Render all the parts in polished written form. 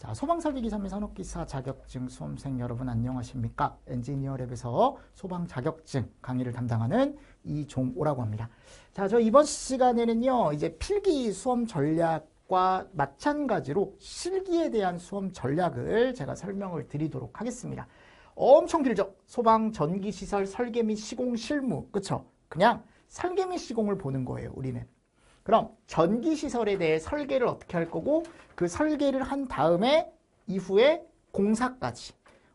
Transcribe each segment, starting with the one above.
자, 소방설비기사 및 산업기사 자격증 수험생 여러분 안녕하십니까? 엔지니어랩에서 소방 자격증 강의를 담당하는 이종오라고 합니다. 자, 저 이번 시간에는요, 이제 필기 수험 전략과 마찬가지로 실기에 대한 수험 전략을 제가 설명을 드리도록 하겠습니다. 엄청 길죠? 소방 전기시설 설계 및 시공 실무, 그쵸? 그냥 설계 및 시공을 보는 거예요, 우리는. 그럼 전기시설에 대해 설계를 어떻게 할 거고 그 설계를 한 다음에 이후에 공사까지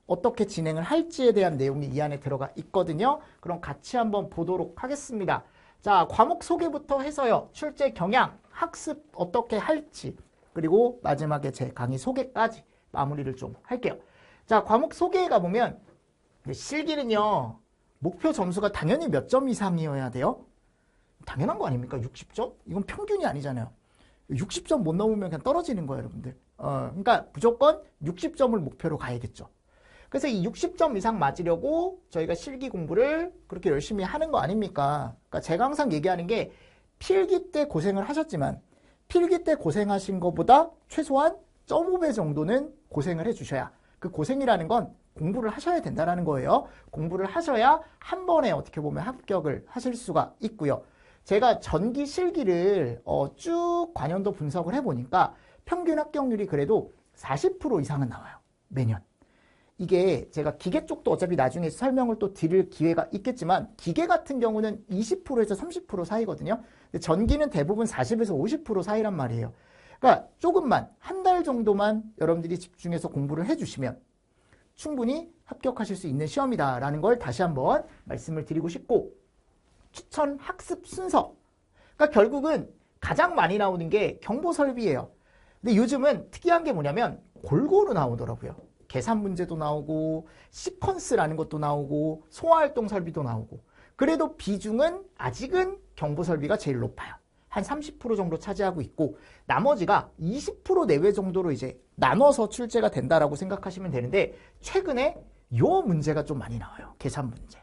어떻게 진행을 할지에 대한 내용이 이 안에 들어가 있거든요. 그럼 같이 한번 보도록 하겠습니다. 자, 과목 소개부터 해서요. 출제 경향, 학습 어떻게 할지 그리고 마지막에 제 강의 소개까지 마무리를 좀 할게요. 자, 과목 소개에 가보면 실기는요. 목표 점수가 당연히 몇 점 이상이어야 돼요? 당연한 거 아닙니까? 60점? 이건 평균이 아니잖아요. 60점 못 넘으면 그냥 떨어지는 거예요, 여러분들. 그러니까 무조건 60점을 목표로 가야겠죠. 그래서 이 60점 이상 맞으려고 저희가 실기 공부를 그렇게 열심히 하는 거 아닙니까? 그러니까 제가 항상 얘기하는 게 필기 때 고생을 하셨지만 필기 때 고생하신 것보다 최소한 0.5배 정도는 고생을 해주셔야 그 고생이라는 건 공부를 하셔야 된다는 거예요. 공부를 하셔야 한 번에 어떻게 보면 합격을 하실 수가 있고요. 제가 전기 실기를 쭉 관연도 분석을 해보니까 평균 합격률이 그래도 40% 이상은 나와요. 매년. 이게 제가 기계 쪽도 어차피 나중에 설명을 또 드릴 기회가 있겠지만 기계 같은 경우는 20%에서 30% 사이거든요. 근데 전기는 대부분 40에서 50% 사이란 말이에요. 그러니까 조금만 한 달 정도만 여러분들이 집중해서 공부를 해주시면 충분히 합격하실 수 있는 시험이다라는 걸 다시 한번 말씀을 드리고 싶고 추천 학습 순서. 그러니까 결국은 가장 많이 나오는 게 경보설비예요. 근데 요즘은 특이한 게 뭐냐면 골고루 나오더라고요. 계산 문제도 나오고 시퀀스라는 것도 나오고 소화활동 설비도 나오고 그래도 비중은 아직은 경보설비가 제일 높아요. 한 30% 정도 차지하고 있고 나머지가 20% 내외 정도로 이제 나눠서 출제가 된다라고 생각하시면 되는데 최근에 요 문제가 좀 많이 나와요. 계산 문제.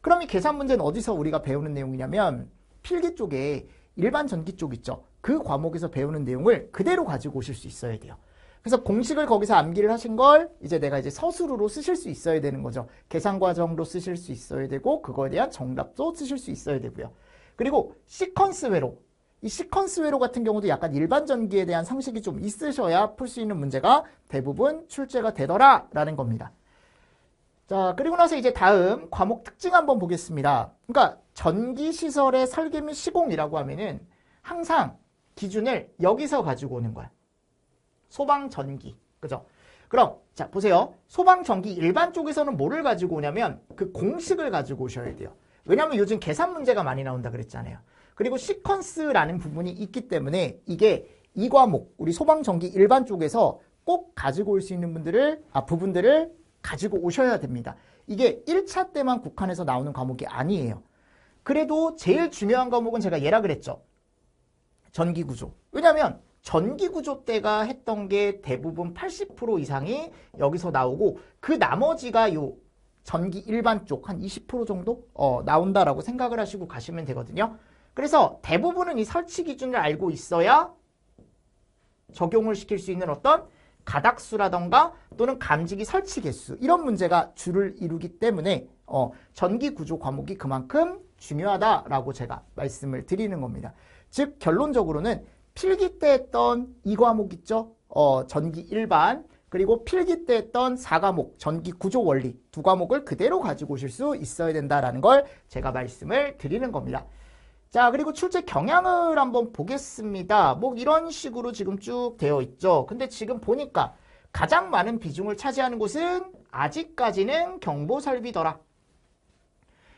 그럼 이 계산 문제는 어디서 우리가 배우는 내용이냐면 필기 쪽에 일반 전기 쪽 있죠. 그 과목에서 배우는 내용을 그대로 가지고 오실 수 있어야 돼요. 그래서 공식을 거기서 암기를 하신 걸 이제 내가 이제 서술으로 쓰실 수 있어야 되는 거죠. 계산 과정도 쓰실 수 있어야 되고 그거에 대한 정답도 쓰실 수 있어야 되고요. 그리고 시퀀스 회로. 이 시퀀스 회로 같은 경우도 약간 일반 전기에 대한 상식이 좀 있으셔야 풀 수 있는 문제가 대부분 출제가 되더라라는 겁니다. 자, 그리고 나서 이제 다음 과목 특징 한번 보겠습니다. 그러니까 전기시설의 설계 및 시공이라고 하면은 항상 기준을 여기서 가지고 오는 거야. 소방전기. 그죠? 그럼 자 보세요. 소방전기 일반 쪽에서는 뭐를 가지고 오냐면 그 공식을 가지고 오셔야 돼요. 왜냐하면 요즘 계산 문제가 많이 나온다 그랬잖아요. 그리고 시퀀스라는 부분이 있기 때문에 이게 이 과목 우리 소방전기 일반 쪽에서 꼭 가지고 올 수 있는 부분들을 가지고 오셔야 됩니다. 이게 1차 때만 국한해서 나오는 과목이 아니에요. 그래도 제일 중요한 과목은 제가 얘라 그랬죠. 전기구조. 왜냐하면 전기구조 때가 했던 게 대부분 80% 이상이 여기서 나오고 그 나머지가 요 전기 일반 쪽 한 20% 정도 나온다라고 생각을 하시고 가시면 되거든요. 그래서 대부분은 이 설치 기준을 알고 있어야 적용을 시킬 수 있는 어떤 가닥수라던가 또는 감지기 설치 개수 이런 문제가 주를 이루기 때문에 전기구조 과목이 그만큼 중요하다라고 제가 말씀을 드리는 겁니다. 즉 결론적으로는 필기 때 했던 이 과목 있죠? 전기 일반 그리고 필기 때 했던 4과목 전기구조 원리 두 과목을 그대로 가지고 오실 수 있어야 된다라는 걸 제가 말씀을 드리는 겁니다. 자, 그리고 출제 경향을 한번 보겠습니다. 뭐 이런 식으로 지금 쭉 되어 있죠. 근데 지금 보니까 가장 많은 비중을 차지하는 곳은 아직까지는 경보설비더라.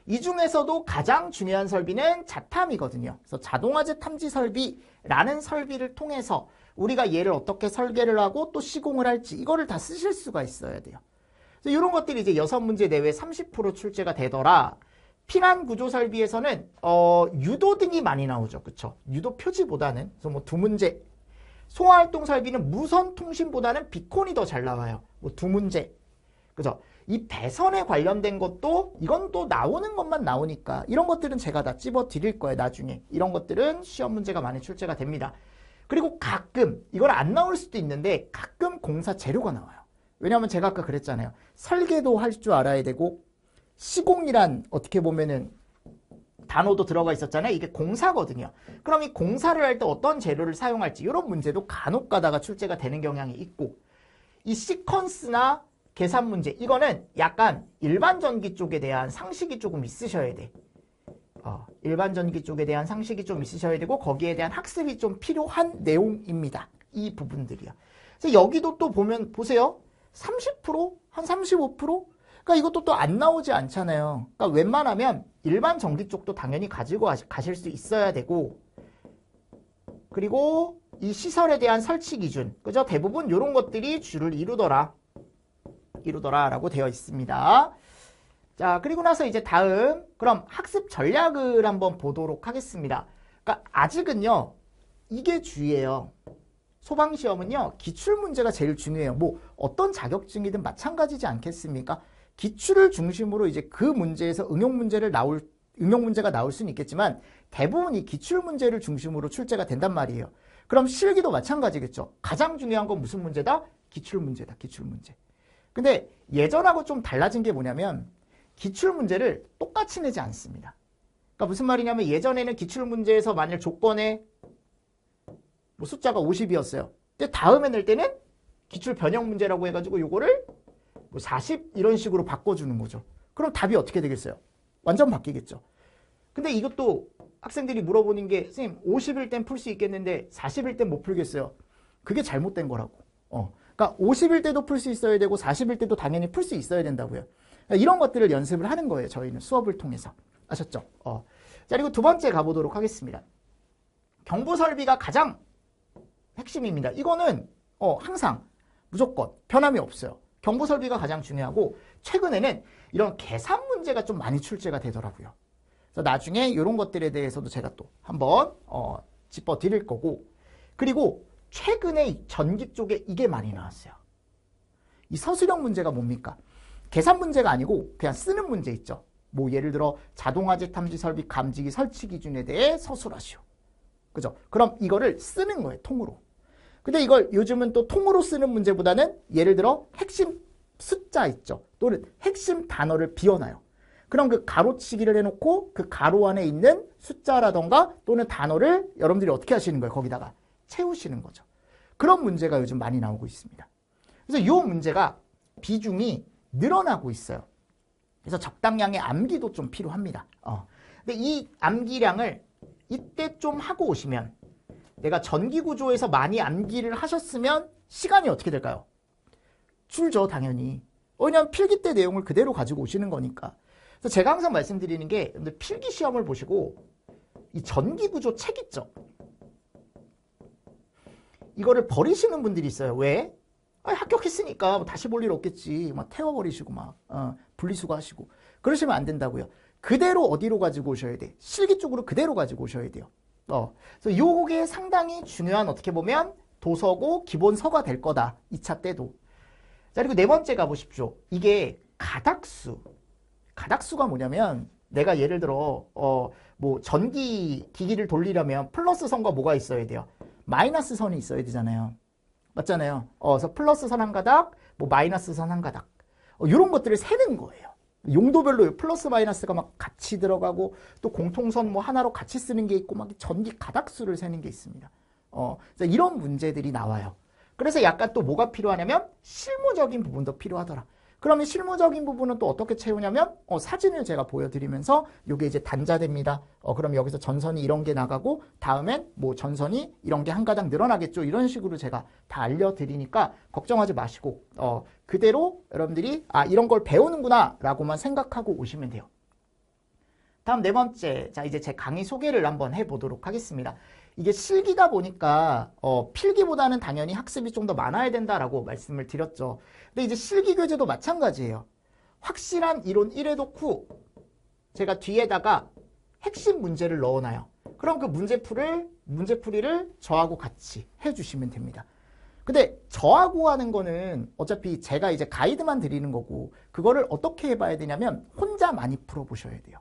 이 중에서도 가장 중요한 설비는 자탐이거든요. 그래서 자동화재 탐지 설비라는 설비를 통해서 우리가 얘를 어떻게 설계를 하고 또 시공을 할지 이거를 다 쓰실 수가 있어야 돼요. 그래서 이런 것들이 이제 6문제 내외 30% 출제가 되더라. 피난 구조 설비에서는 유도 등이 많이 나오죠. 그쵸? 유도 표지보다는. 그래서 뭐 2문제. 소화활동 설비는 무선 통신보다는 비콘이 더 잘 나와요. 뭐 2문제. 그죠? 이 배선에 관련된 것도 이건 또 나오는 것만 나오니까 이런 것들은 제가 다 찝어 드릴 거예요. 나중에. 이런 것들은 시험 문제가 많이 출제가 됩니다. 그리고 가끔 이걸 안 나올 수도 있는데 가끔 공사 재료가 나와요. 왜냐하면 제가 아까 그랬잖아요. 설계도 할 줄 알아야 되고 시공이란 어떻게 보면은 단어도 들어가 있었잖아요. 이게 공사거든요. 그럼 이 공사를 할 때 어떤 재료를 사용할지 이런 문제도 간혹 가다가 출제가 되는 경향이 있고 이 시퀀스나 계산 문제 이거는 약간 일반 전기 쪽에 대한 상식이 조금 있으셔야 돼. 일반 전기 쪽에 대한 상식이 좀 있으셔야 되고 거기에 대한 학습이 좀 필요한 내용입니다. 이 부분들이요. 그래서 여기도 또 보면 보세요. 30%? 한 35%? 그러니까 이것도 또 안 나오지 않잖아요. 그러니까 웬만하면 일반 전기 쪽도 당연히 가지고 가실 수 있어야 되고 그리고 이 시설에 대한 설치 기준 그죠? 대부분 이런 것들이 주를 이루더라라고 되어 있습니다. 자, 그리고 나서 이제 다음 그럼 학습 전략을 한번 보도록 하겠습니다. 그러니까 아직은요. 이게 주예요. 소방시험은요. 기출문제가 제일 중요해요. 뭐 어떤 자격증이든 마찬가지지 않겠습니까? 기출을 중심으로 이제 그 문제에서 응용 문제가 나올 수는 있겠지만 대부분 이 기출문제를 중심으로 출제가 된단 말이에요. 그럼 실기도 마찬가지겠죠. 가장 중요한 건 무슨 문제다? 기출문제다. 기출문제. 근데 예전하고 좀 달라진 게 뭐냐면 기출문제를 똑같이 내지 않습니다. 그러니까 무슨 말이냐면 예전에는 기출문제에서 만약 조건에 뭐 숫자가 50이었어요. 근데 다음에 낼 때는 기출 변형 문제라고 해가지고 요거를 뭐 40 이런 식으로 바꿔주는 거죠. 그럼 답이 어떻게 되겠어요? 완전 바뀌겠죠. 근데 이것도 학생들이 물어보는 게 선생님 50일 땐 풀 수 있겠는데 40일 땐 못 풀겠어요. 그게 잘못된 거라고. 그러니까 50일 때도 풀 수 있어야 되고 40일 때도 당연히 풀 수 있어야 된다고요. 이런 것들을 연습을 하는 거예요. 저희는 수업을 통해서. 아셨죠? 자, 그리고 두 번째 가보도록 하겠습니다. 경보 설비가 가장 핵심입니다. 이거는 항상 무조건 변함이 없어요. 경보 설비가 가장 중요하고 최근에는 이런 계산 문제가 좀 많이 출제가 되더라고요. 그래서 나중에 이런 것들에 대해서도 제가 또 한번 짚어드릴 거고 그리고 최근에 전기 쪽에 이게 많이 나왔어요. 이 서술형 문제가 뭡니까? 계산 문제가 아니고 그냥 쓰는 문제 있죠. 뭐 예를 들어 자동화재 탐지 설비 감지기 설치 기준에 대해 서술하시오. 그죠? 그럼 이거를 쓰는 거예요. 통으로. 근데 이걸 요즘은 또 통으로 쓰는 문제보다는 예를 들어 핵심 숫자 있죠. 또는 핵심 단어를 비워놔요. 그럼 그 가로치기를 해놓고 그 가로 안에 있는 숫자라던가 또는 단어를 여러분들이 어떻게 하시는 거예요? 거기다가 채우시는 거죠. 그런 문제가 요즘 많이 나오고 있습니다. 그래서 이 문제가 비중이 늘어나고 있어요. 그래서 적당량의 암기도 좀 필요합니다. 근데 이 암기량을 이때 좀 하고 오시면 내가 전기구조에서 많이 암기를 하셨으면 시간이 어떻게 될까요? 줄죠, 당연히. 왜냐하면 필기 때 내용을 그대로 가지고 오시는 거니까. 그래서 제가 항상 말씀드리는 게 필기 시험을 보시고 이 전기구조 책 있죠? 이거를 버리시는 분들이 있어요. 왜? 합격했으니까 뭐 다시 볼 일 없겠지. 막 태워버리시고 막 분리수거 하시고. 그러시면 안 된다고요. 그대로 어디로 가지고 오셔야 돼? 실기 쪽으로 그대로 가지고 오셔야 돼요. 그래서 요게 상당히 중요한 어떻게 보면 도서고 기본서가 될 거다. 2차 때도. 자, 그리고 네 번째 가보십시오. 이게 가닥수. 가닥수가 뭐냐면 내가 예를 들어 뭐 전기 기기를 돌리려면 플러스 선과 뭐가 있어야 돼요? 마이너스 선이 있어야 되잖아요. 맞잖아요. 그래서 플러스 선 한 가닥, 뭐 마이너스 선 한 가닥. 이런 것들을 세는 거예요. 용도별로 플러스 마이너스가 막 같이 들어가고 또 공통선 뭐 하나로 같이 쓰는 게 있고 막 전기 가닥수를 세는 게 있습니다. 그래서 이런 문제들이 나와요. 그래서 약간 또 뭐가 필요하냐면 실무적인 부분도 필요하더라. 그러면 실무적인 부분은 또 어떻게 채우냐면 사진을 제가 보여드리면서 이게 이제 단자됩니다. 그럼 여기서 전선이 이런 게 나가고 다음엔 뭐 전선이 이런 게 한 가닥 늘어나겠죠. 이런 식으로 제가 다 알려드리니까 걱정하지 마시고 그대로 여러분들이 이런 걸 배우는구나 라고만 생각하고 오시면 돼요. 다음 네 번째, 자 이제 제 강의 소개를 한번 해보도록 하겠습니다. 이게 실기다 보니까 필기보다는 당연히 학습이 좀 더 많아야 된다라고 말씀을 드렸죠. 근데 이제 실기 교재도 마찬가지예요. 확실한 이론 1회독 후 제가 뒤에다가 핵심 문제를 넣어놔요. 그럼 그 문제풀이를 저하고 같이 해주시면 됩니다. 근데 저하고 하는 거는 어차피 제가 이제 가이드만 드리는 거고 그거를 어떻게 해봐야 되냐면 혼자 많이 풀어보셔야 돼요.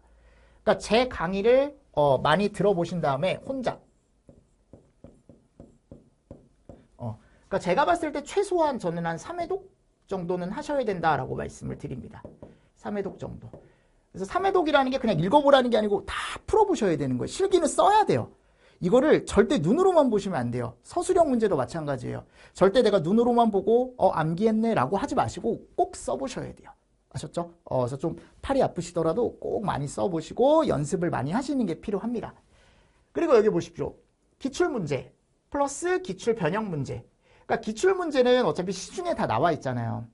그러니까 제 강의를 많이 들어보신 다음에 혼자 그러니까 제가 봤을 때 최소한 저는 한 3회독 정도는 하셔야 된다라고 말씀을 드립니다. 3회독 정도. 그래서 3회독이라는 게 그냥 읽어보라는 게 아니고 다 풀어보셔야 되는 거예요. 실기는 써야 돼요. 이거를 절대 눈으로만 보시면 안 돼요. 서술형 문제도 마찬가지예요. 절대 내가 눈으로만 보고 암기했네 라고 하지 마시고 꼭 써보셔야 돼요. 아셨죠? 그래서 좀 팔이 아프시더라도 꼭 많이 써보시고 연습을 많이 하시는 게 필요합니다. 그리고 여기 보십시오. 기출문제 플러스 기출 변형 문제. 그러니까 기출문제는 어차피 시중에 다 나와 있잖아요.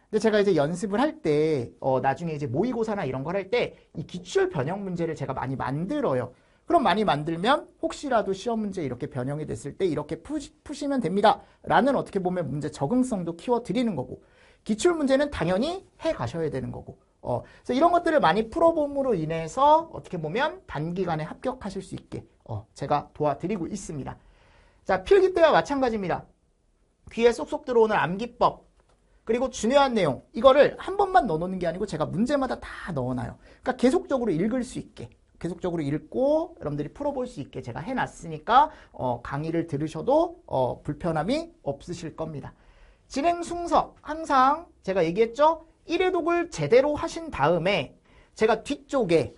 근데 제가 이제 연습을 할 때 나중에 이제 모의고사나 이런 걸 할 때 이 기출 변형 문제를 제가 많이 만들어요. 그럼 많이 만들면 혹시라도 시험 문제 이렇게 변형이 됐을 때 이렇게 푸시면 됩니다. 라는 어떻게 보면 문제 적응성도 키워드리는 거고 기출 문제는 당연히 해 가셔야 되는 거고 그래서 이런 것들을 많이 풀어봄으로 인해서 어떻게 보면 단기간에 합격하실 수 있게 제가 도와드리고 있습니다. 자, 필기 때와 마찬가지입니다. 귀에 쏙쏙 들어오는 암기법 그리고 중요한 내용 이거를 한 번만 넣어놓는 게 아니고 제가 문제마다 다 넣어놔요. 그러니까 계속적으로 읽을 수 있게 계속적으로 읽고 여러분들이 풀어볼 수 있게 제가 해놨으니까 강의를 들으셔도 불편함이 없으실 겁니다. 진행 순서 항상 제가 얘기했죠. 1회독을 제대로 하신 다음에 제가 뒤쪽에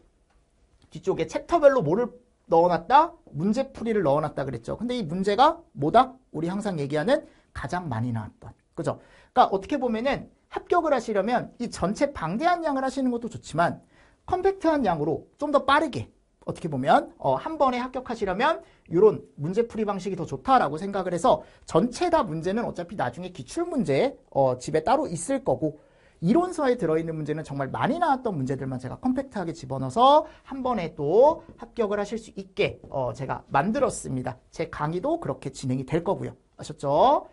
챕터별로 뭐를 넣어놨다? 문제풀이를 넣어놨다 그랬죠. 근데 이 문제가 뭐다? 우리 항상 얘기하는 가장 많이 나왔던. 그죠? 그러니까 어떻게 보면은 합격을 하시려면 이 전체 방대한 양을 하시는 것도 좋지만 컴팩트한 양으로 좀 더 빠르게 어떻게 보면 한 번에 합격하시려면 이런 문제풀이 방식이 더 좋다라고 생각을 해서 전체 다 문제는 어차피 나중에 기출문제 집에 따로 있을 거고 이론서에 들어있는 문제는 정말 많이 나왔던 문제들만 제가 컴팩트하게 집어넣어서 한 번에 또 합격을 하실 수 있게 제가 만들었습니다. 제 강의도 그렇게 진행이 될 거고요. 아셨죠?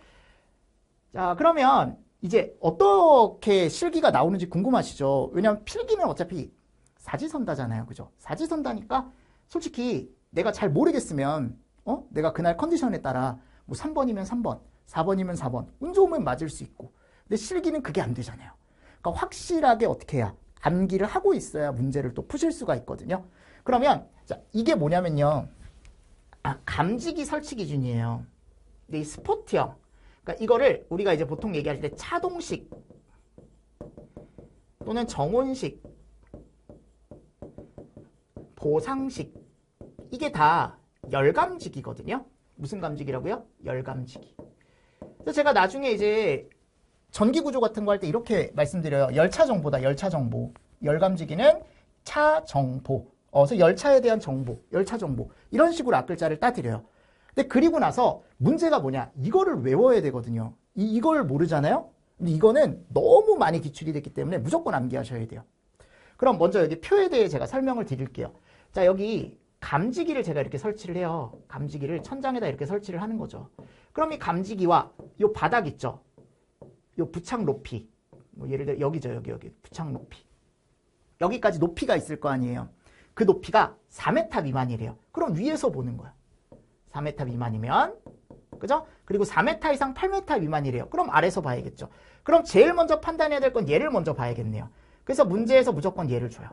자, 그러면 이제 어떻게 실기가 나오는지 궁금하시죠? 왜냐하면 필기는 어차피 사지선다잖아요. 그죠? 사지선다니까 솔직히 내가 잘 모르겠으면 내가 그날 컨디션에 따라 뭐 3번이면 3번, 4번이면 4번 운 좋으면 맞을 수 있고 근데 실기는 그게 안 되잖아요. 그러니까 확실하게 어떻게 해야 암기를 하고 있어야 문제를 또 푸실 수가 있거든요. 그러면 자, 이게 뭐냐면요. 감지기 설치 기준이에요. 근데 이 스포트형 그러니까 이거를 우리가 이제 보통 얘기할 때 차동식 또는 정원식 보상식 이게 다 열감지기거든요. 무슨 감지기라고요? 열감지기. 그래서 제가 나중에 이제 전기구조 같은 거 할 때 이렇게 말씀드려요. 열차 정보다. 열차 정보. 열감지기는 차 정보. 그래서 열차에 대한 정보, 열차 정보 이런 식으로 앞글자를 따드려요. 근데 그리고 나서 문제가 뭐냐? 이거를 외워야 되거든요. 이걸 모르잖아요? 근데 이거는 너무 많이 기출이 됐기 때문에 무조건 암기하셔야 돼요. 그럼 먼저 여기 표에 대해 제가 설명을 드릴게요. 자, 여기 감지기를 제가 이렇게 설치를 해요. 감지기를 천장에다 이렇게 설치를 하는 거죠. 그럼 이 감지기와 요 바닥 있죠? 요 부착 높이. 뭐 예를 들어 여기죠. 여기 부착 높이. 여기까지 높이가 있을 거 아니에요. 그 높이가 4m 미만이래요. 그럼 위에서 보는 거야. 4m 미만이면 그죠? 그리고 4m 이상 8m 미만이래요. 그럼 아래에서 봐야겠죠. 그럼 제일 먼저 판단해야 될 건 얘를 먼저 봐야겠네요. 그래서 문제에서 무조건 얘를 줘요.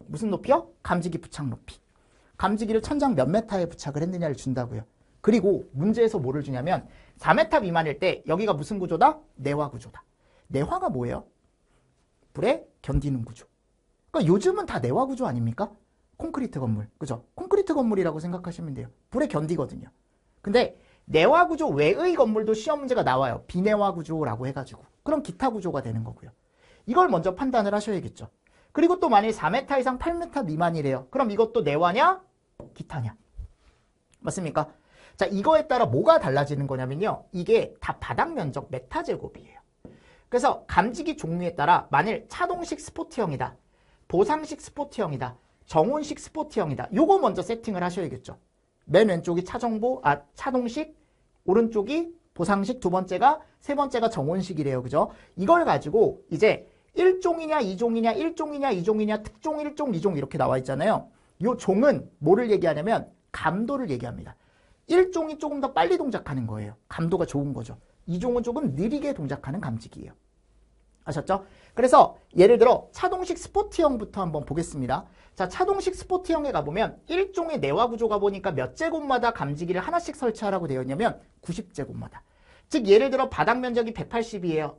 무슨 높이요? 감지기 부착 높이. 감지기를 천장 몇 m에 부착을 했느냐를 준다고요. 그리고 문제에서 뭐를 주냐면 4m 미만일 때 여기가 무슨 구조다? 내화 구조다. 내화가 뭐예요? 불에 견디는 구조. 그러니까 요즘은 다 내화 구조 아닙니까? 콘크리트 건물. 그죠? 콘크리트 건물이라고 생각하시면 돼요. 불에 견디거든요. 근데 내화 구조 외의 건물도 시험 문제가 나와요. 비내화 구조라고 해가지고. 그럼 기타 구조가 되는 거고요. 이걸 먼저 판단을 하셔야겠죠. 그리고 또 만약에 4m 이상 8m 미만이래요. 그럼 이것도 내화냐? 기타냐? 맞습니까? 자, 이거에 따라 뭐가 달라지는 거냐면요. 이게 다 바닥 면적 메타 제곱이에요. 그래서 감지기 종류에 따라 만일 차동식 스포트형이다. 보상식 스포트형이다. 정온식 스포트형이다. 요거 먼저 세팅을 하셔야겠죠. 맨 왼쪽이 차동식, 오른쪽이 보상식, 두 번째가, 세 번째가 정온식이래요. 그죠? 이걸 가지고 이제 1종이냐 2종이냐 1종이냐 2종이냐 특종 1종 2종 이렇게 나와 있잖아요. 요 종은 뭐를 얘기하냐면 감도를 얘기합니다. 1종이 조금 더 빨리 동작하는 거예요. 감도가 좋은 거죠. 2종은 조금 느리게 동작하는 감지기예요. 아셨죠? 그래서 예를 들어 차동식 스포티형부터 한번 보겠습니다. 자, 차동식 스포티형에 가보면 1종의 내화 구조가 보니까 몇 제곱마다 감지기를 하나씩 설치하라고 되어 있냐면 90제곱마다. 즉 예를 들어 바닥 면적이 180이에요.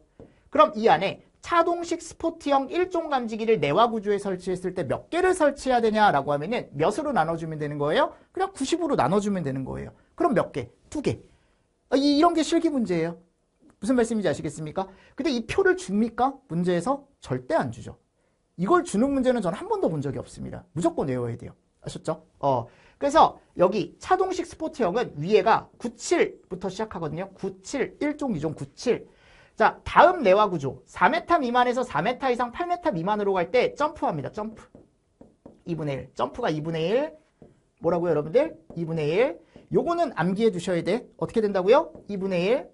그럼 이 안에 차동식 스포티형 1종 감지기를 내화 구조에 설치했을 때 몇 개를 설치해야 되냐라고 하면은 몇으로 나눠주면 되는 거예요? 그냥 90으로 나눠주면 되는 거예요. 그럼 몇 개? 2개. 이런 게 실기 문제예요. 무슨 말씀인지 아시겠습니까? 근데 이 표를 줍니까? 문제에서 절대 안 주죠. 이걸 주는 문제는 전 한 번도 본 적이 없습니다. 무조건 외워야 돼요. 아셨죠? 그래서 여기 차동식 스포티형은 위에가 97부터 시작하거든요. 97, 1종, 2종, 97. 자, 다음 내화 구조. 4m 미만에서 4m 이상 8m 미만으로 갈 때 점프합니다. 점프. 2분의 1. 점프가 2분의 1. 뭐라고요, 여러분들? 2분의 1. 요거는 암기해 두셔야 돼. 어떻게 된다고요? 2분의 1.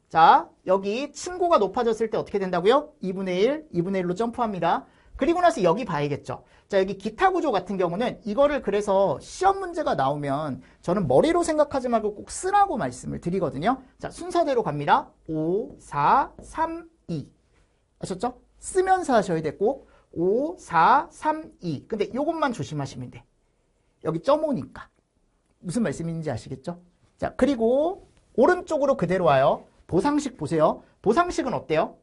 자, 여기 층고가 높아졌을 때 어떻게 된다고요? 2분의 1, 2분의 1로 점프합니다. 그리고 나서 여기 봐야겠죠. 자, 여기 기타 구조 같은 경우는 이거를 그래서 시험 문제가 나오면 저는 머리로 생각하지 말고 꼭 쓰라고 말씀을 드리거든요. 자, 순서대로 갑니다. 5, 4, 3, 2. 아셨죠? 쓰면서 하셔야 되고 5, 4, 3, 2. 근데 이것만 조심하시면 돼. 여기 .5니까. 무슨 말씀인지 아시겠죠? 자, 그리고 오른쪽으로 그대로 와요. 보상식 보세요. 보상식은 어때요?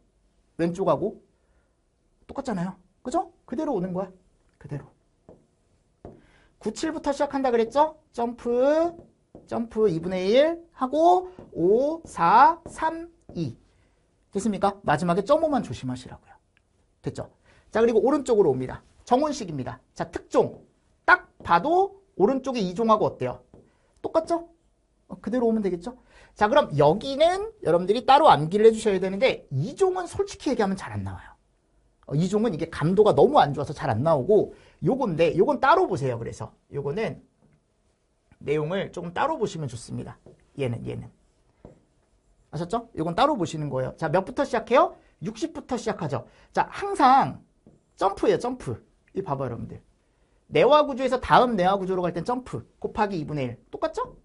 왼쪽하고 똑같잖아요. 그죠? 그대로 오는 거야. 그대로. 97부터 시작한다 그랬죠? 점프, 점프 2분의 1 하고 5, 4, 3, 2. 됐습니까? 마지막에 .5만 조심하시라고요. 됐죠? 자, 그리고 오른쪽으로 옵니다. 정원식입니다. 자, 특종. 딱 봐도 오른쪽에 2종하고 어때요? 똑같죠? 그대로 오면 되겠죠? 자, 그럼 여기는 여러분들이 따로 암기를 해주셔야 되는데 2종은 솔직히 얘기하면 잘 안 나와요. 2종은 이게 감도가 너무 안 좋아서 잘 안 나오고 요건데 요건 따로 보세요. 그래서 요거는 내용을 조금 따로 보시면 좋습니다. 얘는. 아셨죠? 요건 따로 보시는 거예요. 자, 몇부터 시작해요? 60부터 시작하죠. 자, 항상 점프예요. 점프. 이거 봐봐요, 여러분들. 내화 구조에서 다음 내화 구조로 갈 땐 점프 곱하기 2분의 1. 똑같죠?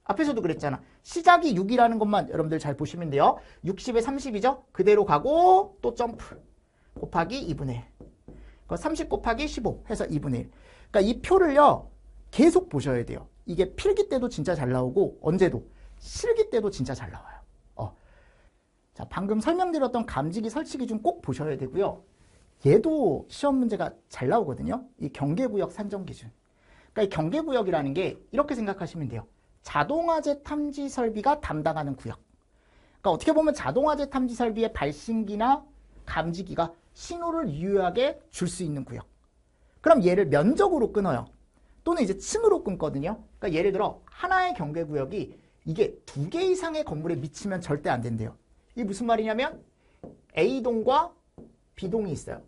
앞에서도 그랬잖아. 시작이 6이라는 것만 여러분들 잘 보시면 돼요. 60에 30이죠? 그대로 가고 또 점프 곱하기 2분의 1. 30 곱하기 15 해서 2분의 1. 그러니까 이 표를요. 계속 보셔야 돼요. 이게 필기 때도 진짜 잘 나오고 언제도 실기 때도 진짜 잘 나와요. 자, 방금 설명드렸던 감지기 설치 기준 꼭 보셔야 되고요. 얘도 시험 문제가 잘 나오거든요. 이 경계구역 산정 기준. 그러니까 이 경계구역이라는 게 이렇게 생각하시면 돼요. 자동화재 탐지 설비가 담당하는 구역. 그러니까 어떻게 보면 자동화재 탐지 설비의 발신기나 감지기가 신호를 유효하게 줄 수 있는 구역. 그럼 얘를 면적으로 끊어요. 또는 이제 층으로 끊거든요. 그러니까 예를 들어 하나의 경계구역이 이게 2개 이상의 건물에 미치면 절대 안 된대요. 이게 무슨 말이냐면 A동과 B동이 있어요.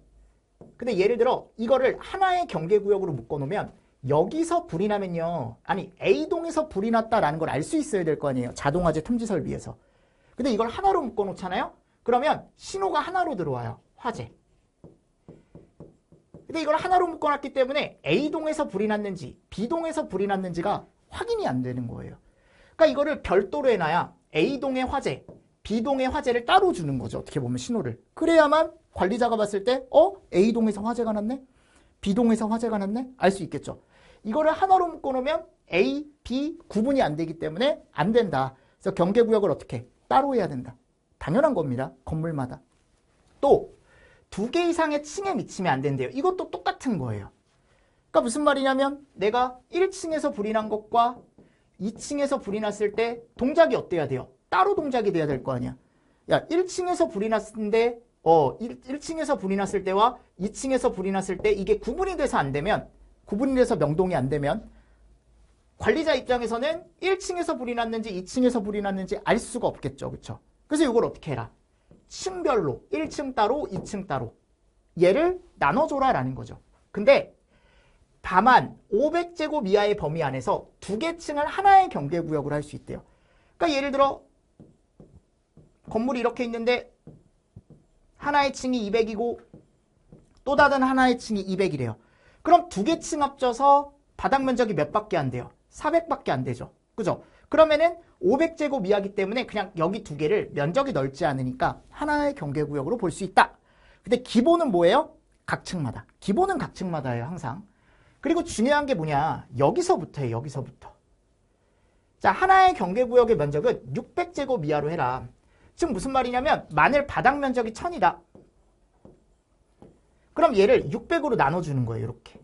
근데 예를 들어 이거를 하나의 경계구역으로 묶어놓으면 여기서 불이 나면요. 아니 A동에서 불이 났다라는 걸 알 수 있어야 될 거 아니에요. 자동화재 탐지 설비에서. 근데 이걸 하나로 묶어놓잖아요. 그러면 신호가 하나로 들어와요. 화재. 근데 이걸 하나로 묶어놨기 때문에 A동에서 불이 났는지 B동에서 불이 났는지가 확인이 안 되는 거예요. 그러니까 이거를 별도로 해놔야 A동의 화재, B동의 화재를 따로 주는 거죠. 어떻게 보면 신호를. 그래야만 관리자가 봤을 때 A동에서 화재가 났네? B동에서 화재가 났네? 알 수 있겠죠. 이거를 하나로 묶어놓으면 A, B 구분이 안 되기 때문에 안 된다. 그래서 경계구역을 어떻게? 따로 해야 된다. 당연한 겁니다. 건물마다. 또 2개 이상의 층에 미치면 안 된대요. 이것도 똑같은 거예요. 그러니까 무슨 말이냐면 내가 1층에서 불이 난 것과 2층에서 불이 났을 때 동작이 어때야 돼요? 따로 동작이 돼야 될 거 아니야. 야, 1층에서 불이 났는데 1층에서 불이 났을 때와 2층에서 불이 났을 때 이게 구분이 돼서 안 되면 구분이 돼서 명동이 안 되면 관리자 입장에서는 1층에서 불이 났는지 2층에서 불이 났는지 알 수가 없겠죠. 그렇죠? 그래서 이걸 어떻게 해라? 층별로 1층 따로 2층 따로 얘를 나눠줘라 라는 거죠. 근데 다만 500제곱 이하의 범위 안에서 2개 층을 하나의 경계구역으로 할 수 있대요. 그러니까 예를 들어 건물이 이렇게 있는데 하나의 층이 200이고 또 다른 하나의 층이 200이래요. 그럼 2개 층 합쳐서 바닥 면적이 몇 밖에 안 돼요? 400밖에 안 되죠. 그죠? 그러면은 500제곱 이하기 때문에 그냥 여기 2개를 면적이 넓지 않으니까 하나의 경계구역으로 볼 수 있다. 근데 기본은 뭐예요? 각층마다. 기본은 각층마다예요, 항상. 그리고 중요한 게 뭐냐? 여기서부터예요, 여기서부터. 자, 하나의 경계구역의 면적은 600제곱 이하로 해라. 지금 무슨 말이냐면 만일 바닥 면적이 1000이다. 그럼 얘를 600으로 나눠주는 거예요, 이렇게.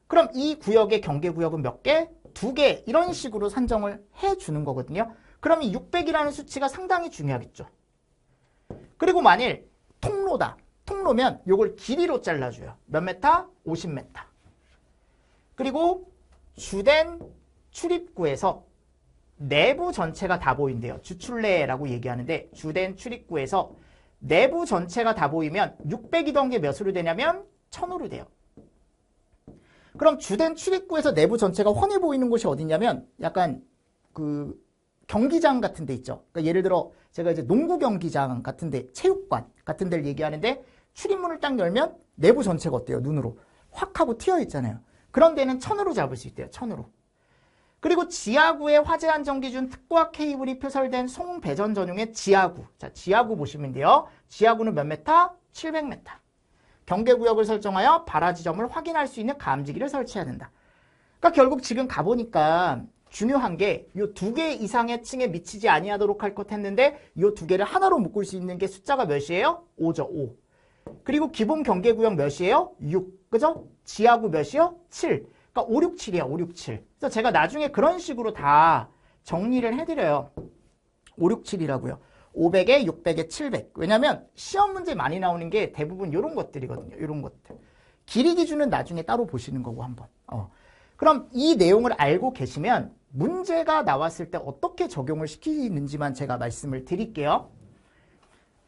그럼 이 구역의 경계구역은 몇 개? 2개. 이런 식으로 산정을 해주는 거거든요. 그럼 이 600이라는 수치가 상당히 중요하겠죠. 그리고 만일 통로다. 통로면 이걸 길이로 잘라줘요. 몇 메타? 50m. 그리고 주된 출입구에서 내부 전체가 다 보인대요. 주출내라고 얘기하는데 주된 출입구에서 내부 전체가 다 보이면 600이던 게 몇으로 되냐면 1000으로 돼요. 그럼 주된 출입구에서 내부 전체가 훤히 보이는 곳이 어디냐면 약간 그 경기장 같은 데 있죠. 그러니까 예를 들어 제가 이제 농구 경기장 같은 데, 체육관 같은 데를 얘기하는데 출입문을 딱 열면 내부 전체가 어때요? 눈으로 확 하고 튀어 있잖아요. 그런 데는 1000으로 잡을 수 있대요. 1000으로. 그리고 지하구에 화재 안전 기준 특과 케이블이 표설된 송배전 전용의 지하구. 자, 지하구 보시면 돼요. 지하구는 몇 메타? 700m. 경계구역을 설정하여 발화 지점을 확인할 수 있는 감지기를 설치해야 된다. 그러니까 결국 지금 가보니까 중요한 게 이 2개 이상의 층에 미치지 아니하도록 할 것 했는데 이 2개를 하나로 묶을 수 있는 게 숫자가 몇이에요? 5죠, 5. 그리고 기본 경계구역 몇이에요? 6. 그죠? 지하구 몇이요? 7. 그러니까 5, 6, 7이야, 5, 6, 7. 그래서 제가 나중에 그런 식으로 다 정리를 해드려요. 5, 6, 7이라고요. 500에 600에 700. 왜냐면 시험 문제 많이 나오는 게 대부분 이런 것들이거든요. 이런 것들. 길이 기준은 나중에 따로 보시는 거고 한번. 그럼 이 내용을 알고 계시면 문제가 나왔을 때 어떻게 적용을 시키는지만 제가 말씀을 드릴게요.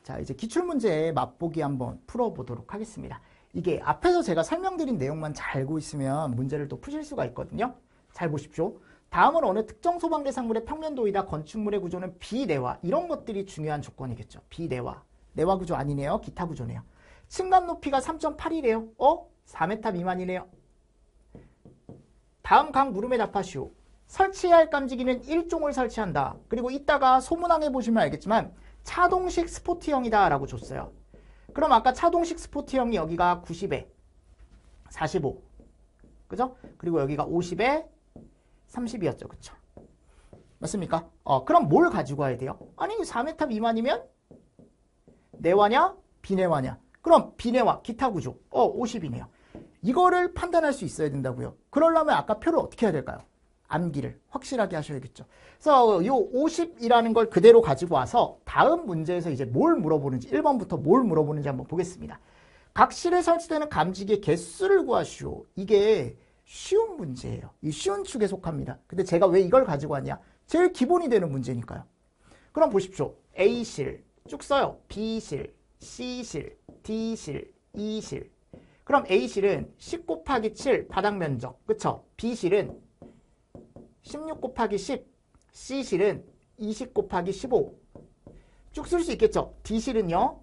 자, 이제 기출문제 맛보기 한번 풀어보도록 하겠습니다. 이게 앞에서 제가 설명드린 내용만 잘 알고 있으면 문제를 또 푸실 수가 있거든요. 잘 보십시오. 다음은 어느 특정 소방 대상물의 평면도이다. 건축물의 구조는 비내화. 이런 것들이 중요한 조건이겠죠. 비내화. 내화 구조 아니네요. 기타 구조네요. 층간 높이가 3.8이래요. 4m 미만이네요. 다음 각 물음에 답하시오. 설치해야 할 감지기는 1종을 설치한다. 그리고 이따가 소문항에 보시면 알겠지만 차동식 스포트형이다 라고 줬어요. 그럼 아까 차동식 스포트형이 여기가 90에 45. 그죠? 그리고 여기가 50에 30이었죠. 그쵸? 맞습니까? 그럼 뭘 가지고 와야 돼요? 아니 4m 미만이면 내화냐? 비내화냐? 그럼 비내화, 기타 구조. 50이네요. 이거를 판단할 수 있어야 된다고요. 그러려면 아까 표를 어떻게 해야 될까요? 암기를 확실하게 하셔야겠죠. 그래서 이 50이라는 걸 그대로 가지고 와서 다음 문제에서 이제 뭘 물어보는지 1번부터 뭘 물어보는지 한번 보겠습니다. 각 실에 설치되는 감지기의 개수를 구하시오. 이게 쉬운 문제예요. 이 쉬운 축에 속합니다. 근데 제가 왜 이걸 가지고 왔냐? 제일 기본이 되는 문제니까요. 그럼 보십시오. A실 쭉 써요. B실, C실, D실, E실. 그럼 A실은 10 곱하기 7 바닥 면적. 그쵸? B실은 16 곱하기 10. C실은 20 곱하기 15. 쭉 쓸 수 있겠죠? D실은요?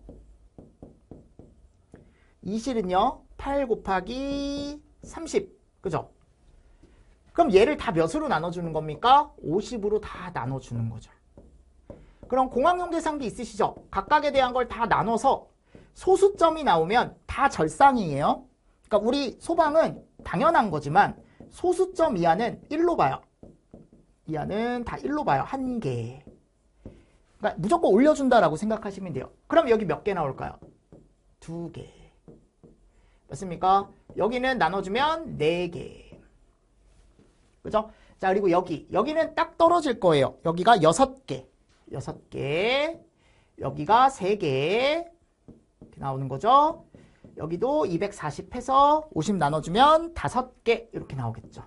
E실은요? 8 곱하기 30. 그죠? 그럼 얘를 다 몇으로 나눠주는 겁니까? 50으로 다 나눠주는 거죠. 그럼 공학용 계산기 있으시죠? 각각에 대한 걸 다 나눠서 소수점이 나오면 다 절상이에요. 그러니까 우리 소방은 당연한 거지만 소수점 이하는 1로 봐요. 이하는 다 1로 봐요. 한 개. 그러니까 무조건 올려준다라고 생각하시면 돼요. 그럼 여기 몇 개 나올까요? 2개. 맞습니까? 여기는 나눠주면 4개. 그죠? 자, 그리고 여기는 딱 떨어질 거예요. 여기가 6개. 6개. 여기가 3개. 이렇게 나오는 거죠. 여기도 240 해서 50 나눠주면 5개 이렇게 나오겠죠.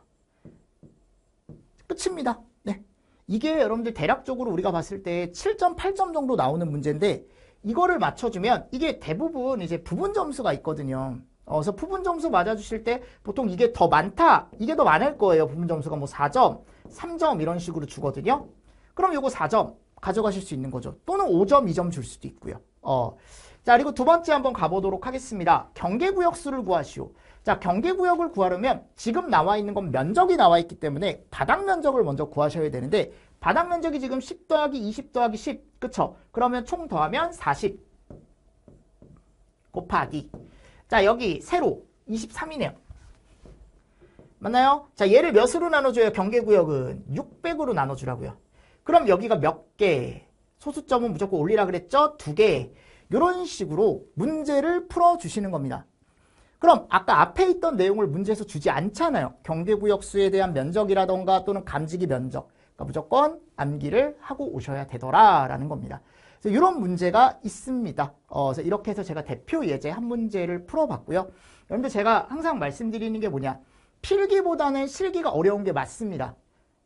끝입니다. 네. 이게 여러분들 대략적으로 우리가 봤을 때 7.8점 정도 나오는 문제인데 이거를 맞춰주면 이게 대부분 이제 부분 점수가 있거든요. 그래서 부분 점수 맞아주실 때 보통 이게 더 많다. 이게 더 많을 거예요. 부분 점수가 뭐 4점, 3점 이런 식으로 주거든요. 그럼 요거 4점 가져가실 수 있는 거죠. 또는 5점, 2점 줄 수도 있고요. 자, 그리고 두 번째 한번 가보도록 하겠습니다. 경계구역 수를 구하시오. 자, 경계구역을 구하려면 지금 나와 있는 건 면적이 나와 있기 때문에 바닥 면적을 먼저 구하셔야 되는데 바닥 면적이 지금 10 더하기 20 더하기 10. 그쵸? 그러면 총 더하면 40. 곱하기. 자, 여기 세로 23이네요. 맞나요? 자, 얘를 몇으로 나눠줘요? 경계구역은 600으로 나눠주라고요. 그럼 여기가 몇 개? 소수점은 무조건 올리라 그랬죠? 2개. 이런 식으로 문제를 풀어주시는 겁니다. 그럼 아까 앞에 있던 내용을 문제에서 주지 않잖아요. 경계구역 수에 대한 면적이라던가 또는 감지기 면적. 그러니까 무조건 암기를 하고 오셔야 되더라라는 겁니다. 그래서 이런 문제가 있습니다. 그래서 이렇게 해서 제가 대표 예제 한 문제를 풀어봤고요. 여러분들 제가 항상 말씀드리는 게 뭐냐. 필기보다는 실기가 어려운 게 맞습니다.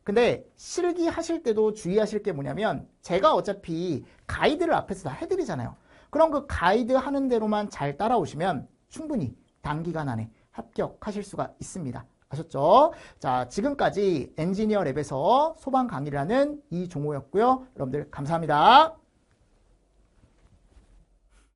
근데 실기 하실 때도 주의하실 게 뭐냐면 제가 어차피 가이드를 앞에서 다 해드리잖아요. 그럼 그 가이드 하는 대로만 잘 따라오시면 충분히 단기간 안에 합격하실 수가 있습니다. 아셨죠? 자, 지금까지 엔지니어 랩에서 소방 강의를 하는 이종호였고요. 여러분들 감사합니다.